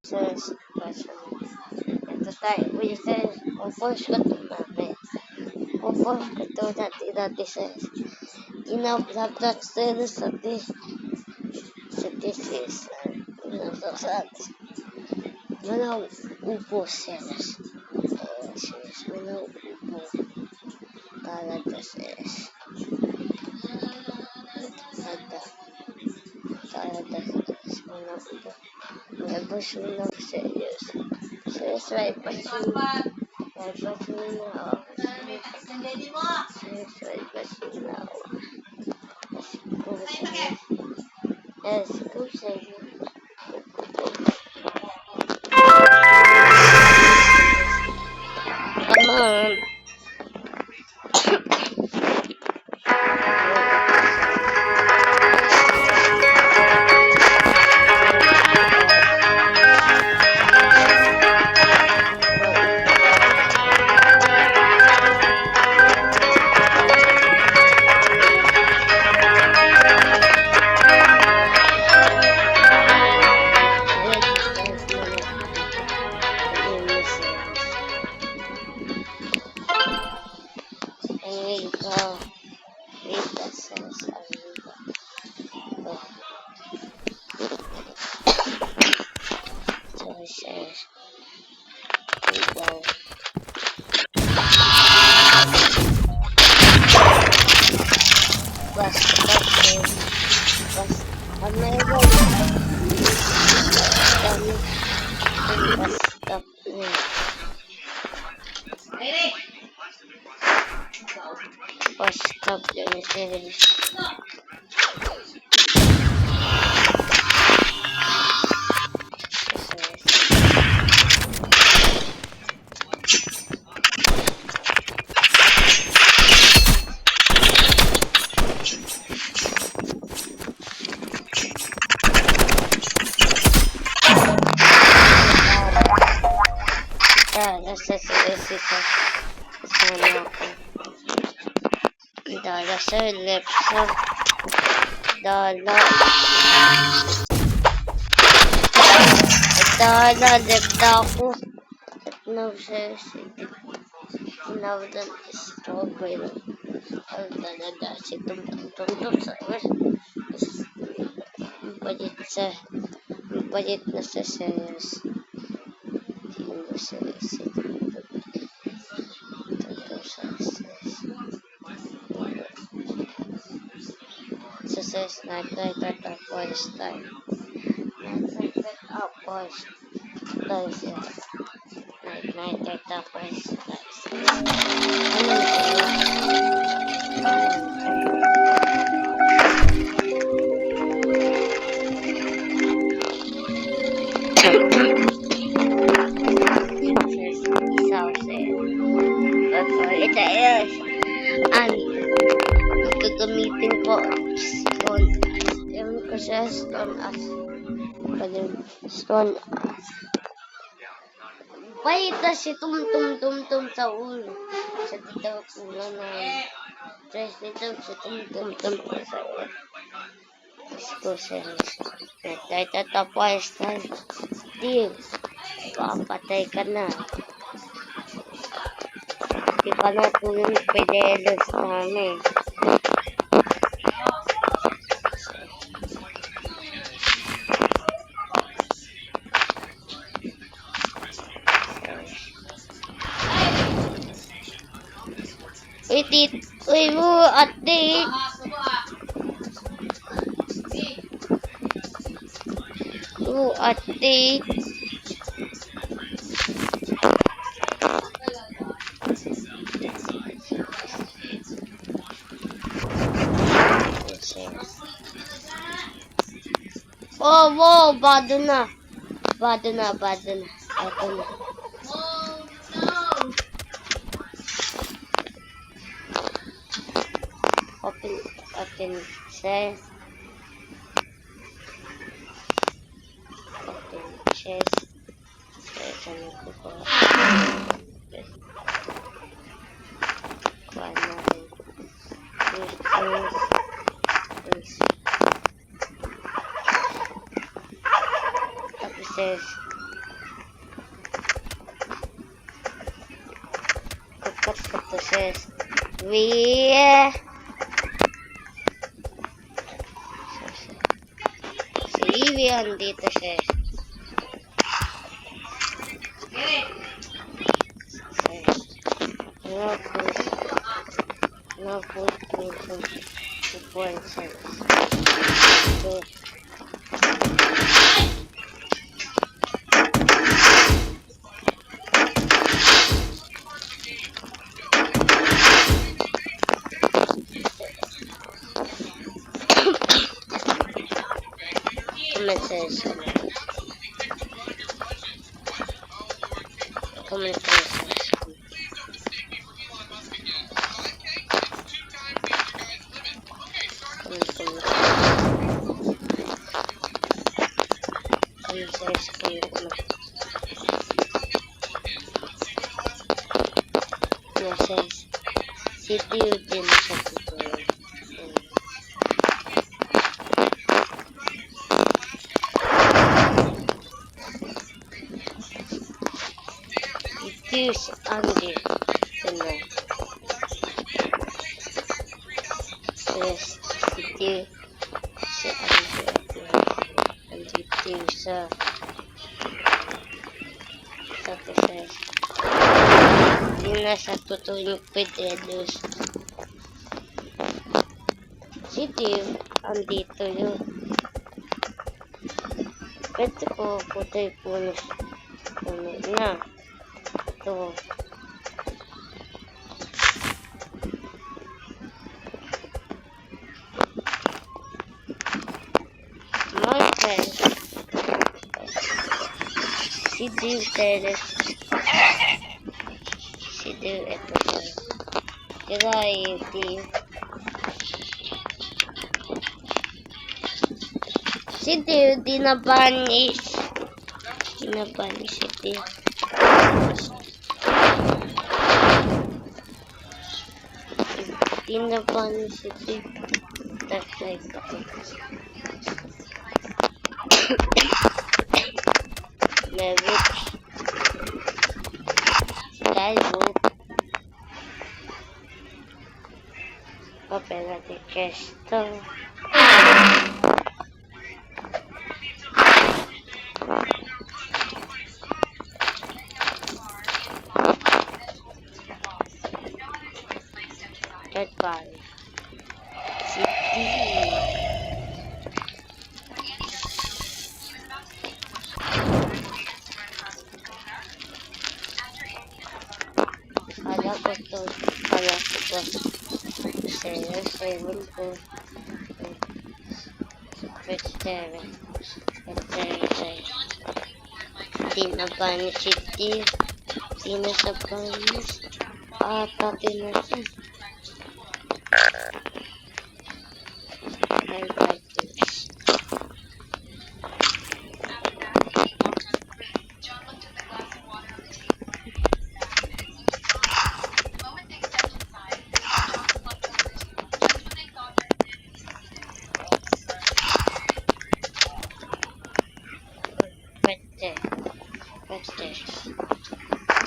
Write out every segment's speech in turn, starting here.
Says, ito tayo, which says, compose ko ito namin. Compose ko ito dati says, subtract says, sa this is, mana upo says, mana upo, talaga says, talaga says, mana upo. Never soon of serious. Serious right, but soon. Right, but soon now. Serious right, but soon now. Yes, go serious. Come on. Stop the series. Dala sa left side. Dala left ako. Now says now that strawberry. Dala si tum sa budget na sa serious. Says night first time. First first ito is gagamitin ko stone as paita si tum sa ulo sa dito ulo na tres dito si tum sa ulo gusto sa tapos di papatay ka na di pa na tulong pedelos namin. Uy mo, ate. Ate. Oh, bado na. Open chest. Open chest. Tapos Dapat ko to sis. Si Evie andito sis. No full support sis. So, comment sis. Comment sis. Yes, City din siya tutulog. City si Andy. Sino? Yes, City si Andy. Andito sa says. Hindi na siya tutulog Pedrelos. City, andito yun. Pwede ko putay punos. Puno na. Ito. My friend. City Terrace. City, ito po. Variety. City, dinabanish. Dinabanish City. Dinabanish City. Tatay ko. Merit. Skybook. Papel de questo. Goodbye. City. Kala ko to. Seven ko. Vegetarian. Dinabanish City. Dinabanish. Tatin na siya.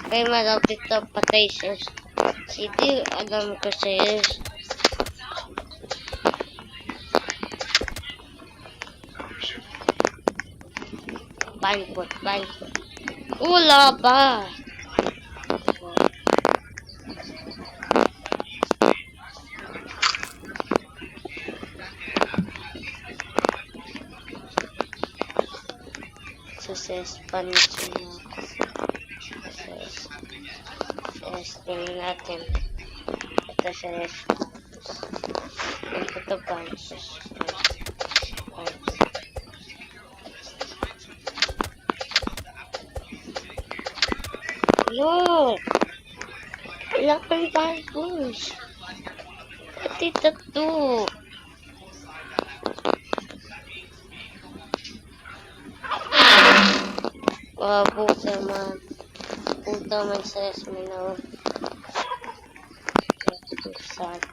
Kaya malapit na patay siya. City, alam ko siya. Bangkot. Wala ba? Success Spanish na. Tingnan natin. Ito siya. Ito punch. Look! Ilang pang punch. Pati tattoo. Puta man sa esminaw. Sad.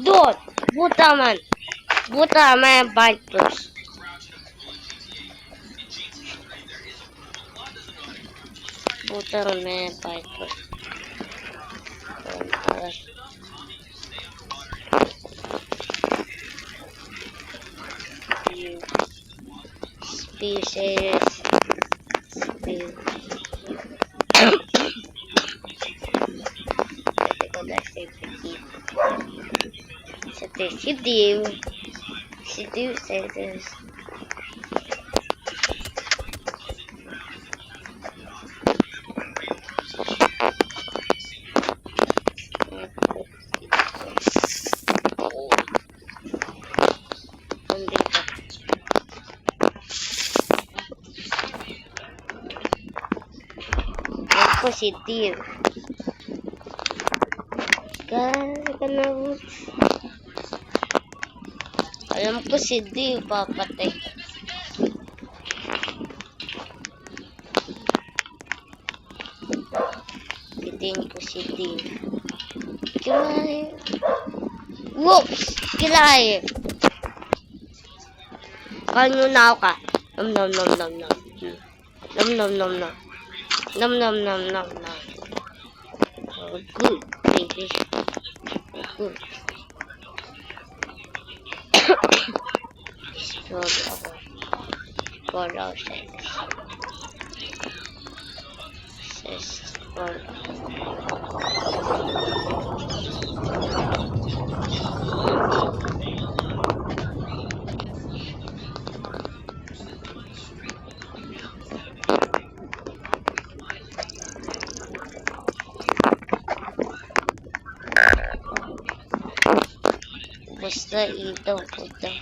Doon! Buta man! Buta man, Vipers! Buta man, Vipers. Species. Si Div says positif. Alam ko si D papatay. Pitin ko si D. Kilay. Whoops! Kilay! Kanyo na ako ka. Nom nom nom nom nom. Nom nom nom nom. Nom nom nom nom nom. Oh, good, baby. Good. For ourselves. Basta ito, puta.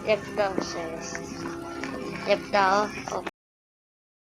Left daw, sis. Left daw.